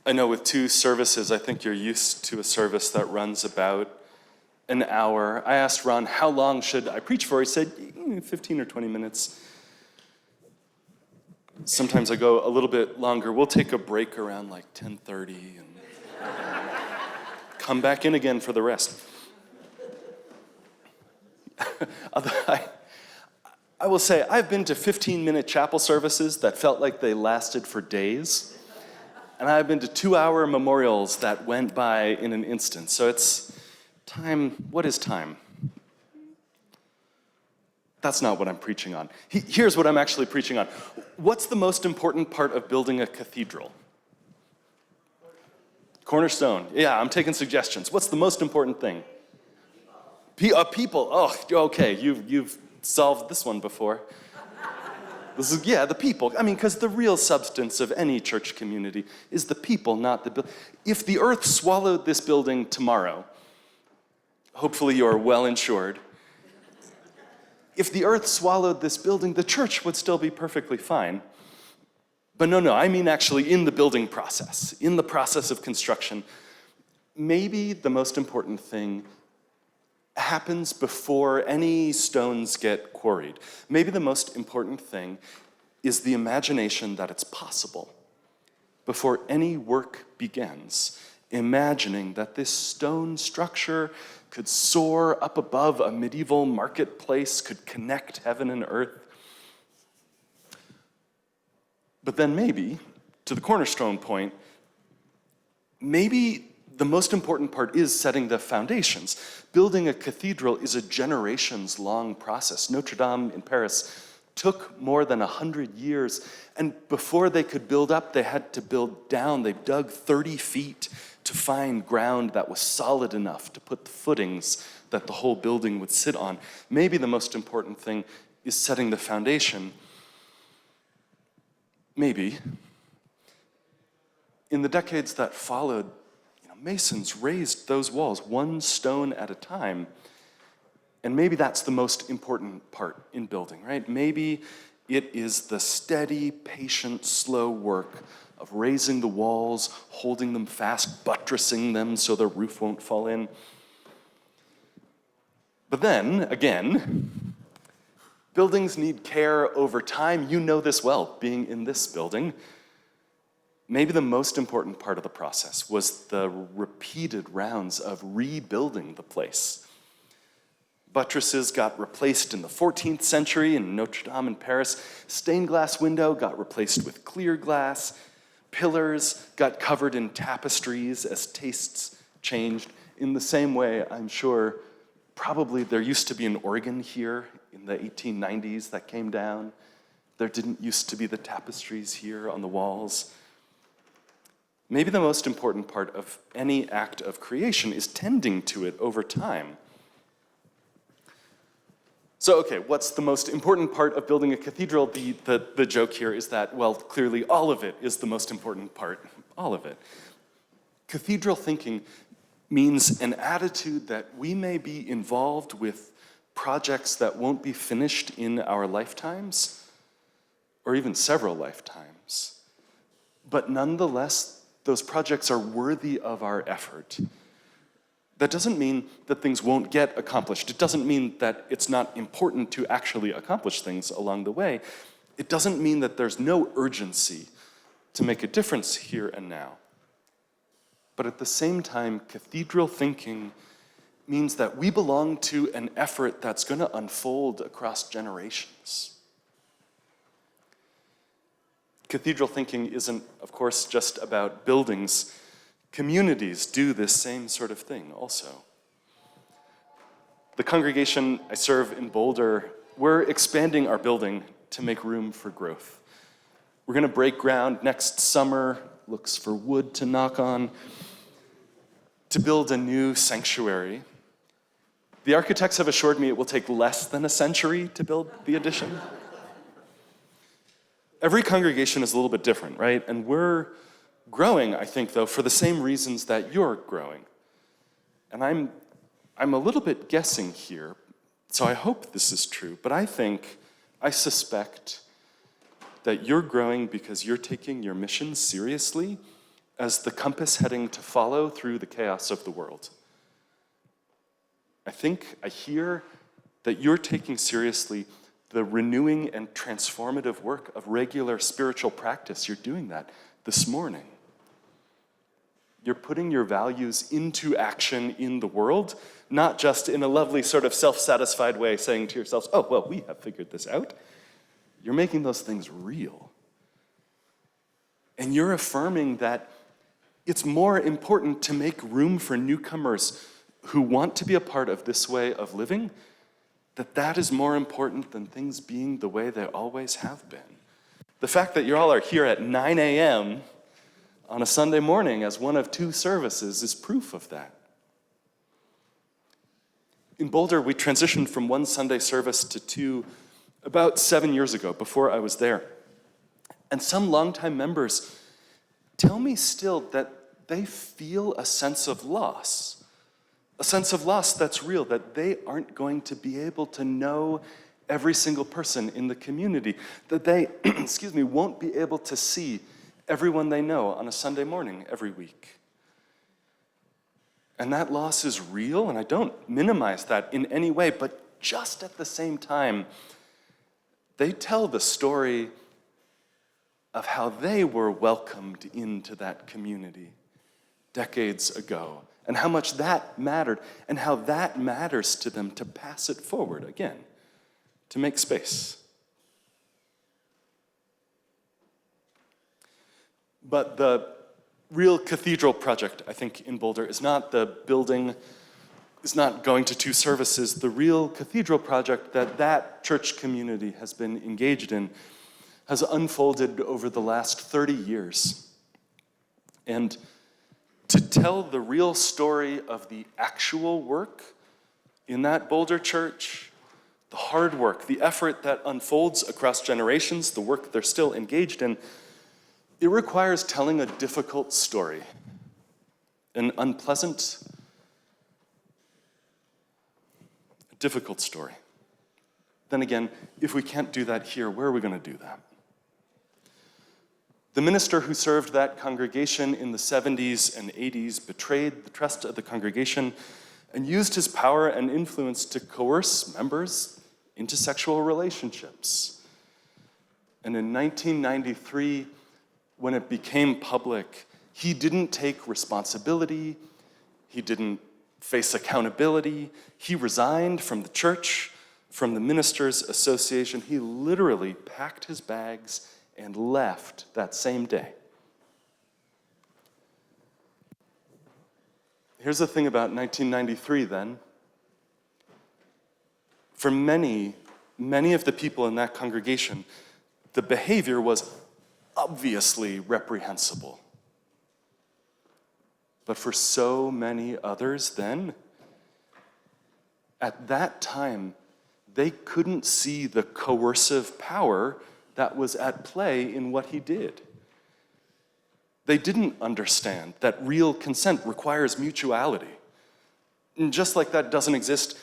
I know with 2 services, I think you're used to a service that runs about an hour. I asked Ron, how long should I preach for? He said, 15 or 20 minutes. Sometimes I go a little bit longer. We'll take a break around like 10:30 and come back in again for the rest. I will say, I've been to 15-minute chapel services that felt like they lasted for days. And I've been to 2-hour memorials that went by in an instant. So it's time. What is time? That's not what I'm preaching on. Here's what I'm actually preaching on. What's the most important part of building a cathedral? Cornerstone. Yeah, I'm taking suggestions. What's the most important thing? People. Oh, okay. You've solved this one before. This is, the people. I mean, because the real substance of any church community is the people, not the building. If the earth swallowed this building tomorrow, hopefully you're well insured. If the earth swallowed this building, the church would still be perfectly fine. But no, I mean actually in the building process, in the process of construction. Maybe the most important thing happens before any stones get quarried. Maybe the most important thing is the imagination that it's possible. Before any work begins, imagining that this stone structure could soar up above a medieval marketplace, could connect heaven and earth. But then maybe, to the cornerstone point, maybe the most important part is setting the foundations. Building a cathedral is a generations-long process. Notre Dame in Paris took more than 100 years, and before they could build up, they had to build down. They dug 30 feet to find ground that was solid enough to put the footings that the whole building would sit on. Maybe the most important thing is setting the foundation. Maybe. In the decades that followed, masons raised those walls one stone at a time. And maybe that's the most important part in building, right? Maybe it is the steady, patient, slow work of raising the walls, holding them fast, buttressing them so the roof won't fall in. But then, again, buildings need care over time. You know this well, being in this building. Maybe the most important part of the process was the repeated rounds of rebuilding the place. Buttresses got replaced in the 14th century in Notre Dame in Paris. Stained glass window got replaced with clear glass. Pillars got covered in tapestries as tastes changed. In the same way, I'm sure, probably there used to be an organ here in the 1890s that came down. There didn't used to be the tapestries here on the walls. Maybe the most important part of any act of creation is tending to it over time. So, okay, what's the most important part of building a cathedral? The joke here is that, well, clearly all of it is the most important part. All of it. Cathedral thinking means an attitude that we may be involved with projects that won't be finished in our lifetimes, or even several lifetimes. But nonetheless, those projects are worthy of our effort. That doesn't mean that things won't get accomplished. It doesn't mean that it's not important to actually accomplish things along the way. It doesn't mean that there's no urgency to make a difference here and now. But at the same time, cathedral thinking means that we belong to an effort that's going to unfold across generations. Cathedral thinking isn't, of course, just about buildings. Communities do this same sort of thing also. The congregation I serve in Boulder, we're expanding our building to make room for growth. We're going to break ground next summer, looks for wood to knock on, to build a new sanctuary. The architects have assured me it will take less than a century to build the addition. Every congregation is a little bit different, right? And we're growing, I think, though, for the same reasons that you're growing. And I'm a little bit guessing here, so I hope this is true, but I suspect that you're growing because you're taking your mission seriously as the compass heading to follow through the chaos of the world. I hear that you're taking seriously the renewing and transformative work of regular spiritual practice. You're doing that this morning. You're putting your values into action in the world, not just in a lovely sort of self-satisfied way saying to yourselves, oh, well, we have figured this out. You're making those things real. And you're affirming that it's more important to make room for newcomers who want to be a part of this way of living, that is more important than things being the way they always have been. The fact that you all are here at 9 a.m. on a Sunday morning as one of two services is proof of that. In Boulder, we transitioned from one Sunday service to two about 7 years ago, before I was there. And some longtime members tell me still that they feel a sense of loss that's real, that they aren't going to be able to know every single person in the community, that they, won't be able to see everyone they know on a Sunday morning every week. And that loss is real, and I don't minimize that in any way, but just at the same time, they tell the story of how they were welcomed into that community decades ago, and how much that mattered, and how that matters to them to pass it forward again, to make space. But the real cathedral project, I think, in Boulder is not the building, is not going to two services. The real cathedral project that church community has been engaged in has unfolded over the last 30 years. And to tell the real story of the actual work in that Boulder church, the hard work, the effort that unfolds across generations, the work they're still engaged in, it requires telling a difficult story, an unpleasant, difficult story. Then again, if we can't do that here, where are we going to do that? The minister who served that congregation in the 70s and 80s betrayed the trust of the congregation and used his power and influence to coerce members into sexual relationships. And in 1993, when it became public, he didn't take responsibility, he didn't face accountability, he resigned from the church, from the Ministers' Association. He literally packed his bags and left that same day. Here's the thing about 1993 then. For many of the people in that congregation, the behavior was obviously reprehensible. But for so many others then, at that time, they couldn't see the coercive power that was at play in what he did. They didn't understand that real consent requires mutuality. And just like that doesn't exist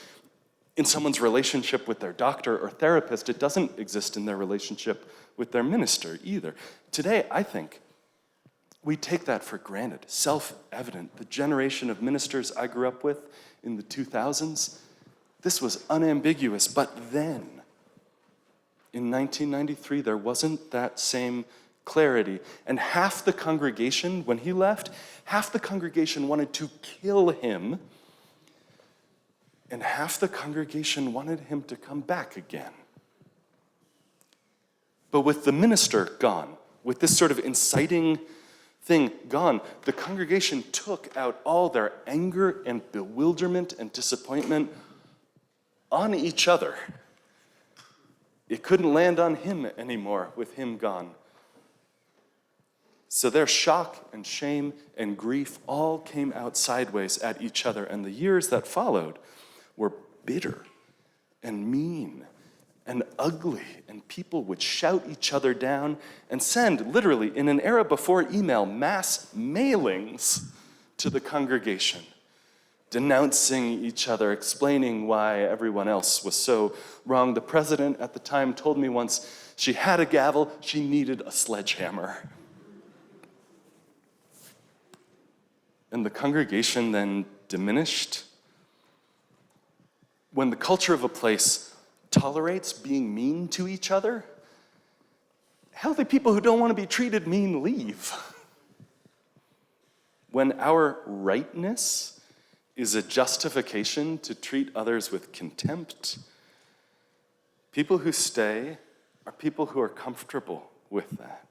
in someone's relationship with their doctor or therapist, it doesn't exist in their relationship with their minister either. Today, I think, we take that for granted, self-evident. The generation of ministers I grew up with in the 2000s, this was unambiguous, but then, in 1993, there wasn't that same clarity. And half the congregation, when he left, half the congregation wanted to kill him, and half the congregation wanted him to come back again. But with the minister gone, with this sort of inciting thing gone, the congregation took out all their anger and bewilderment and disappointment on each other. It couldn't land on him anymore with him gone. So their shock and shame and grief all came out sideways at each other, and the years that followed were bitter and mean and ugly, and people would shout each other down and send, literally, in an era before email, mass mailings to the congregation, denouncing each other, explaining why everyone else was so wrong. The president at the time told me once she had a gavel, she needed a sledgehammer. and the congregation then diminished. When the culture of a place tolerates being mean to each other, healthy people who don't want to be treated mean leave. When our rightness is a justification to treat others with contempt, people who stay are people who are comfortable with that.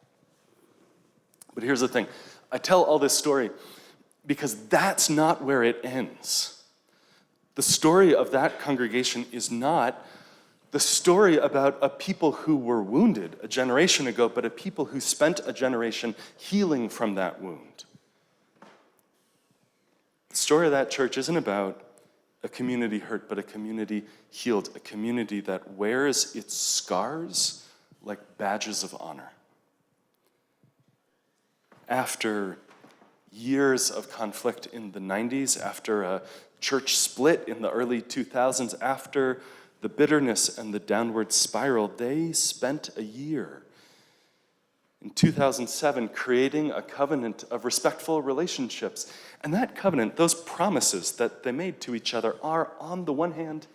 But here's the thing. I tell all this story because that's not where it ends. The story of that congregation is not the story about a people who were wounded a generation ago, but a people who spent a generation healing from that wound. The story of that church isn't about a community hurt, but a community healed, a community that wears its scars like badges of honor. After years of conflict in the 90s, after a church split in the early 2000s, after the bitterness and the downward spiral, they spent a year in 2007 creating a covenant of respectful relationships. And that covenant, those promises that they made to each other are, on the one hand,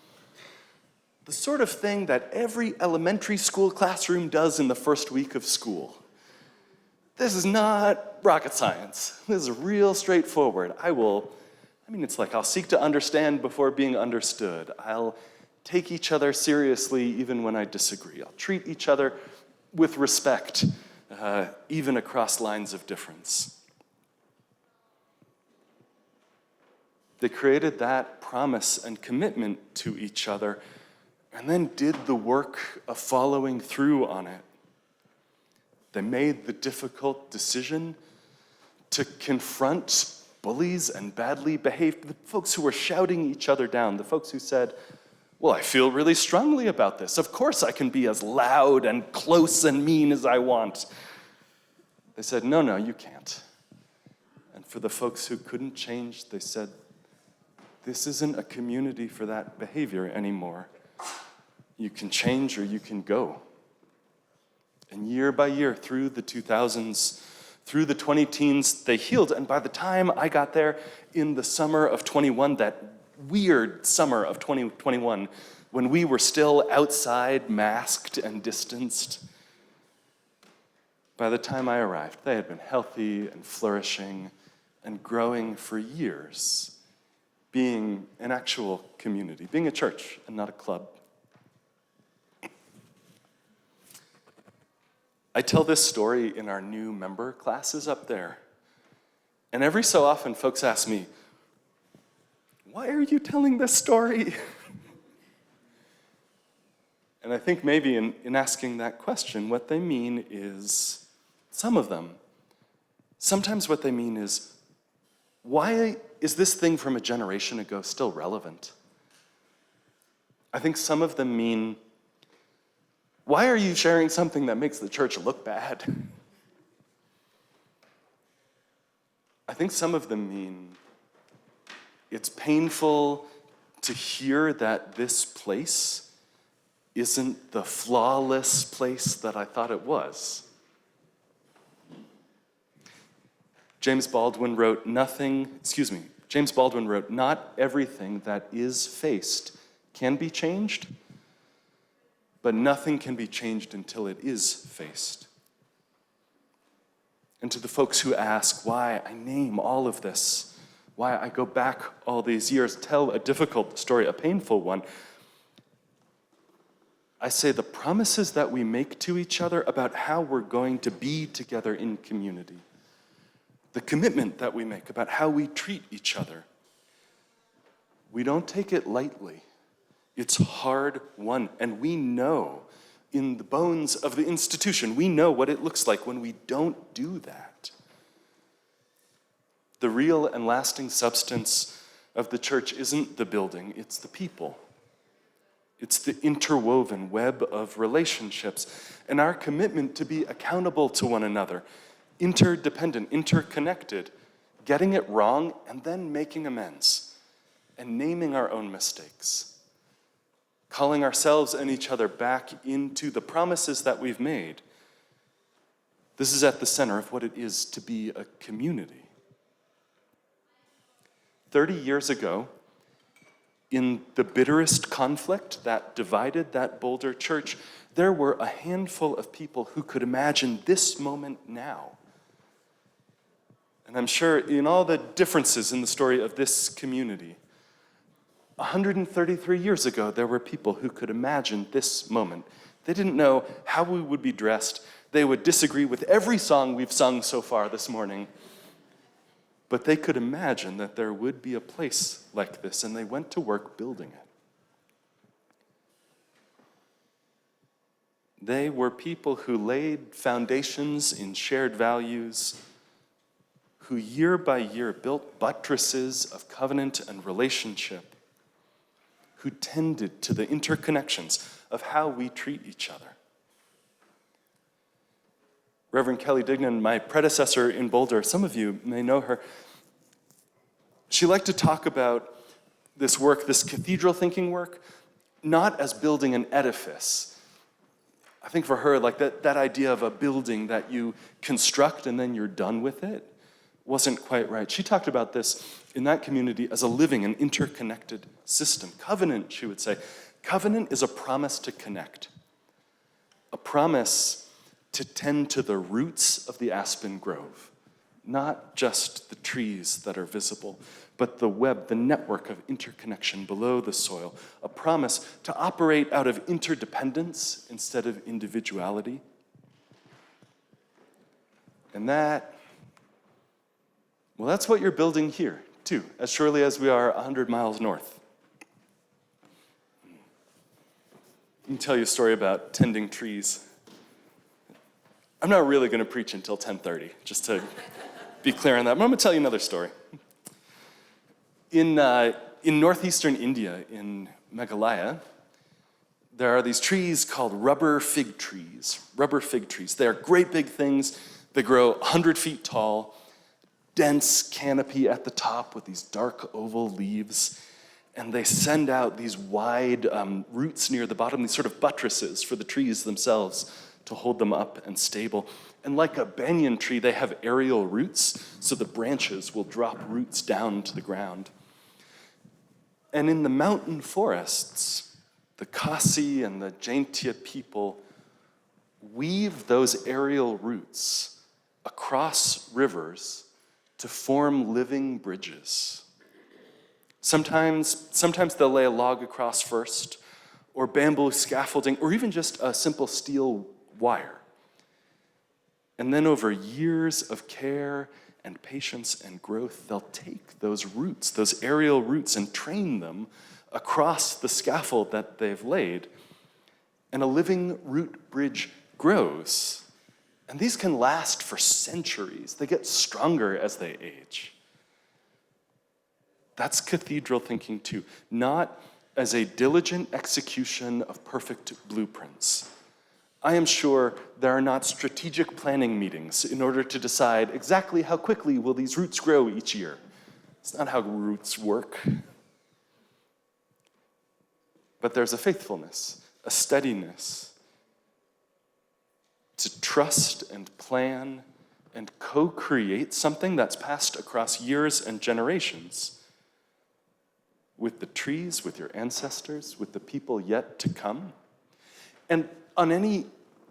the sort of thing that every elementary school classroom does in the first week of school. This is not rocket science. This is real straightforward. It's like I'll seek to understand before being understood. I'll take each other seriously even when I disagree. I'll treat each other with respect, even across lines of difference. They created that promise and commitment to each other and then did the work of following through on it. They made the difficult decision to confront bullies and badly behaved, the folks who were shouting each other down, the folks who said, well, I feel really strongly about this. Of course I can be as loud and close and mean as I want. They said, no, you can't. And for the folks who couldn't change, they said, this isn't a community for that behavior anymore. You can change or you can go. And year by year, through the 2000s, through the 20-teens, they healed. And by the time I got there in the summer of 21, that weird summer of 2021, when we were still outside, masked and distanced, by the time I arrived, they had been healthy and flourishing and growing for years, being an actual community, being a church and not a club. I tell this story in our new member classes up there. And every so often, folks ask me, why are you telling this story? And I think maybe in asking that question, what they mean is, some of them, sometimes what they mean is, why is this thing from a generation ago still relevant? I think some of them mean, why are you sharing something that makes the church look bad? I think some of them mean, it's painful to hear that this place isn't the flawless place that I thought it was. James Baldwin wrote, not everything that is faced can be changed, but nothing can be changed until it is faced. And to the folks who ask why I name all of this, why I go back all these years, tell a difficult story, a painful one, I say the promises that we make to each other about how we're going to be together in community, the commitment that we make about how we treat each other, we don't take it lightly. It's hard won, and we know in the bones of the institution, we know what it looks like when we don't do that. The real and lasting substance of the church isn't the building, it's the people. It's the interwoven web of relationships and our commitment to be accountable to one another, interdependent, interconnected, getting it wrong and then making amends and naming our own mistakes, calling ourselves and each other back into the promises that we've made. This is at the center of what it is to be a community. 30 years ago, in the bitterest conflict that divided that Boulder church, there were a handful of people who could imagine this moment now. And I'm sure in all the differences in the story of this community, 133 years ago, there were people who could imagine this moment. They didn't know how we would be dressed. They would disagree with every song we've sung so far this morning. But they could imagine that there would be a place like this, and they went to work building it. They were people who laid foundations in shared values, who year by year built buttresses of covenant and relationship, who tended to the interconnections of how we treat each other. Reverend Kelly Dignan, my predecessor in Boulder, some of you may know her, she liked to talk about this work, this cathedral thinking work, not as building an edifice. I think for her, like that idea of a building that you construct and then you're done with it wasn't quite right. She talked about this in that community as a living and interconnected system. Covenant, she would say. Covenant is a promise to connect, a promise to tend to the roots of the aspen grove, not just the trees that are visible, but the web, the network of interconnection below the soil, a promise to operate out of interdependence instead of individuality. And that's what you're building here, too, as surely as we are 100 miles north. Let me tell you a story about tending trees. I'm not really going to preach until 10:30, just to be clear on that. But I'm going to tell you another story. In northeastern India, in Meghalaya, there are these trees called rubber fig trees. Rubber fig trees. They are great big things. They grow 100 feet tall, dense canopy at the top with these dark oval leaves. And they send out these wide roots near the bottom, these sort of buttresses for the trees themselves to hold them up and stable. And like a banyan tree, they have aerial roots, so the branches will drop roots down to the ground. And in the mountain forests, the Khasi and the Jaintia people weave those aerial roots across rivers to form living bridges. Sometimes they'll lay a log across first, or bamboo scaffolding, or even just a simple steel wire. And then over years of care and patience and growth, they'll take those roots, those aerial roots, and train them across the scaffold that they've laid. And a living root bridge grows. And these can last for centuries. They get stronger as they age. That's cathedral thinking too, not as a diligent execution of perfect blueprints. I am sure there are not strategic planning meetings in order to decide exactly how quickly will these roots grow each year. It's not how roots work. But there's a faithfulness, a steadiness to trust and plan and co-create something that's passed across years and generations with the trees, with your ancestors, with the people yet to come. And on any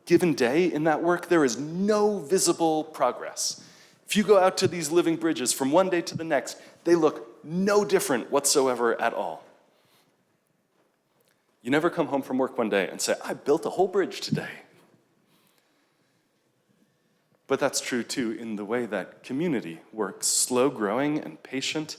given day in that work, there is no visible progress. If you go out to these living bridges from one day to the next, they look no different whatsoever at all. You never come home from work one day and say, I built a whole bridge today. But that's true too in the way that community works, slow growing and patient.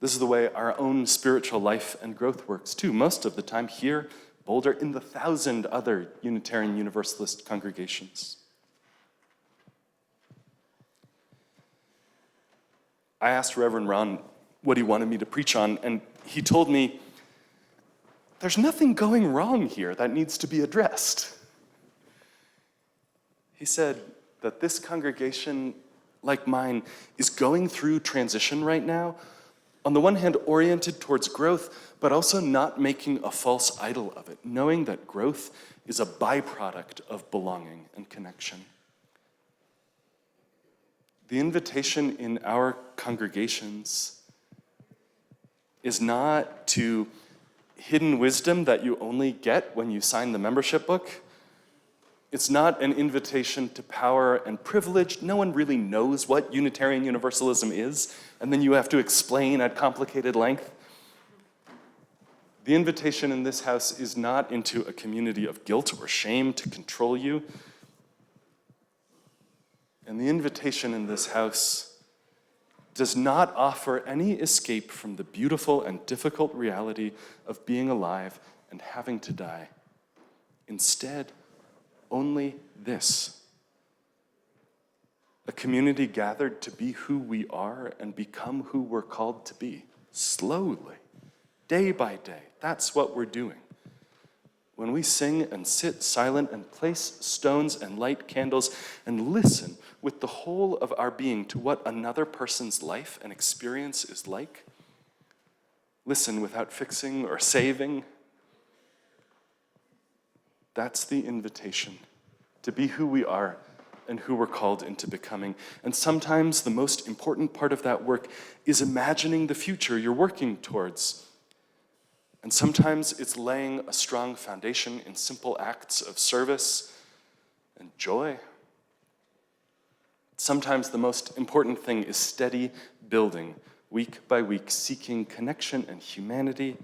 This is the way our own spiritual life and growth works too. Most of the time here, Boulder, in the 1,000 other Unitarian Universalist congregations. I asked Reverend Ron what he wanted me to preach on, and he told me, there's nothing going wrong here that needs to be addressed. He said that this congregation, like mine, is going through transition right now, on the one hand, oriented towards growth, but also not making a false idol of it, knowing that growth is a byproduct of belonging and connection. The invitation in our congregations is not to hidden wisdom that you only get when you sign the membership book. It's not an invitation to power and privilege. No one really knows what Unitarian Universalism is, and then you have to explain at complicated length. The invitation in this house is not into a community of guilt or shame to control you. And the invitation in this house does not offer any escape from the beautiful and difficult reality of being alive and having to die. Instead, only this: a community gathered to be who we are and become who we're called to be, slowly, day by day. That's what we're doing. When we sing and sit silent and place stones and light candles and listen with the whole of our being to what another person's life and experience is like, listen without fixing or saving, that's the invitation to be who we are and who we're called into becoming. And sometimes the most important part of that work is imagining the future you're working towards. And sometimes it's laying a strong foundation in simple acts of service and joy. Sometimes the most important thing is steady building, week by week, seeking connection and humanity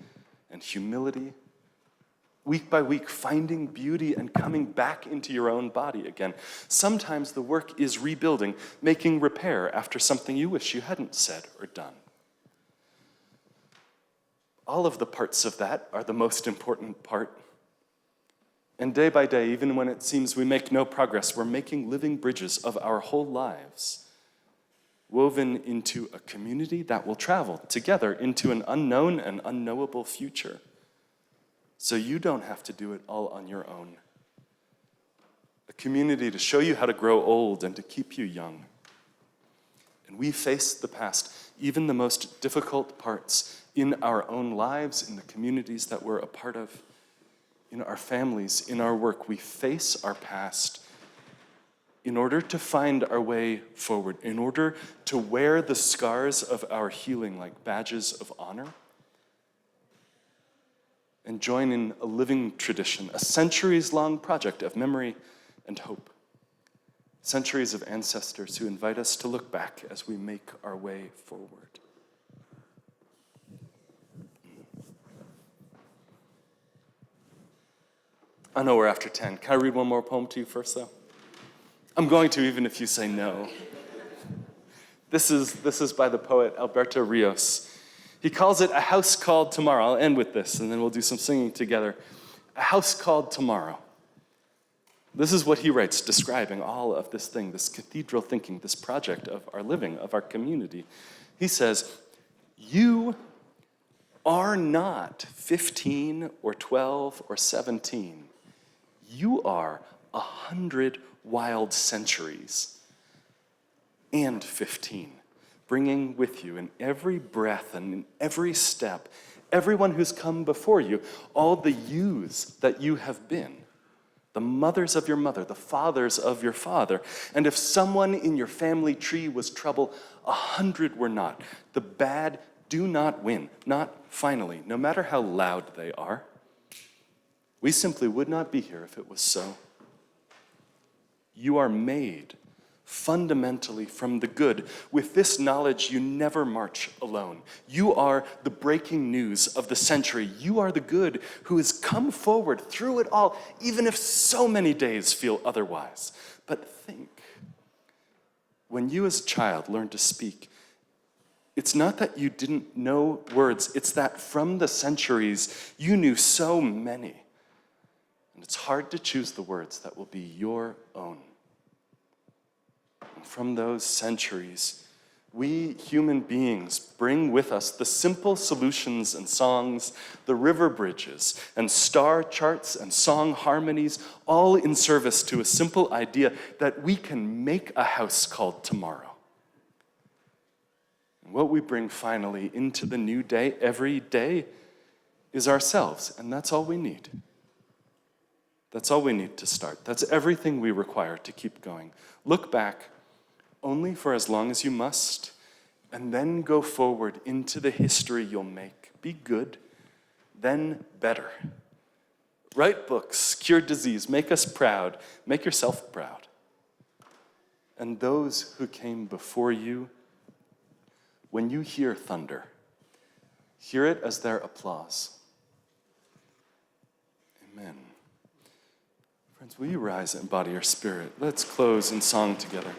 and humility. Week by week, finding beauty and coming back into your own body again. Sometimes the work is rebuilding, making repair after something you wish you hadn't said or done. All of the parts of that are the most important part. And day by day, even when it seems we make no progress, we're making living bridges of our whole lives, woven into a community that will travel together into an unknown and unknowable future. So you don't have to do it all on your own. A community to show you how to grow old and to keep you young. And we face the past, even the most difficult parts, in our own lives, in the communities that we're a part of, in our families, in our work. We face our past in order to find our way forward, in order to wear the scars of our healing like badges of honor, and join in a living tradition, a centuries-long project of memory and hope. Centuries of ancestors who invite us to look back as we make our way forward. I know we're after 10. Can I read one more poem to you first, though? I'm going to, even if you say no. This is by the poet Alberto Ríos. He calls it A House Called Tomorrow. I'll end with this, and then we'll do some singing together. A House Called Tomorrow. This is what he writes, describing all of this thing, this cathedral thinking, this project of our living, of our community. He says, you are not 15 or 12 or 17. You are 100 wild centuries and 15, bringing with you in every breath and in every step, everyone who's come before you, all the yous that you have been, the mothers of your mother, the fathers of your father. And if someone in your family tree was trouble, 100 were not. The bad do not win, not finally, no matter how loud they are. We simply would not be here if it was so. You are made fundamentally from the good. With this knowledge, you never march alone. You are the breaking news of the century. You are the good who has come forward through it all, even if so many days feel otherwise. But think, when you as a child learned to speak, it's not that you didn't know words, it's that from the centuries, you knew so many. And it's hard to choose the words that will be your own. And from those centuries, we human beings bring with us the simple solutions and songs, the river bridges and star charts and song harmonies, all in service to a simple idea that we can make a house called tomorrow. And what we bring finally into the new day every day is ourselves, and that's all we need. That's all we need to start. That's everything we require to keep going. Look back only for as long as you must, And then go forward into the history you'll make. Be good, then better. Write books, cure disease, make us proud, make yourself proud. And those who came before you, when you hear thunder, hear it as their applause. Amen. Friends, will you rise and embody your spirit? Let's close in song together.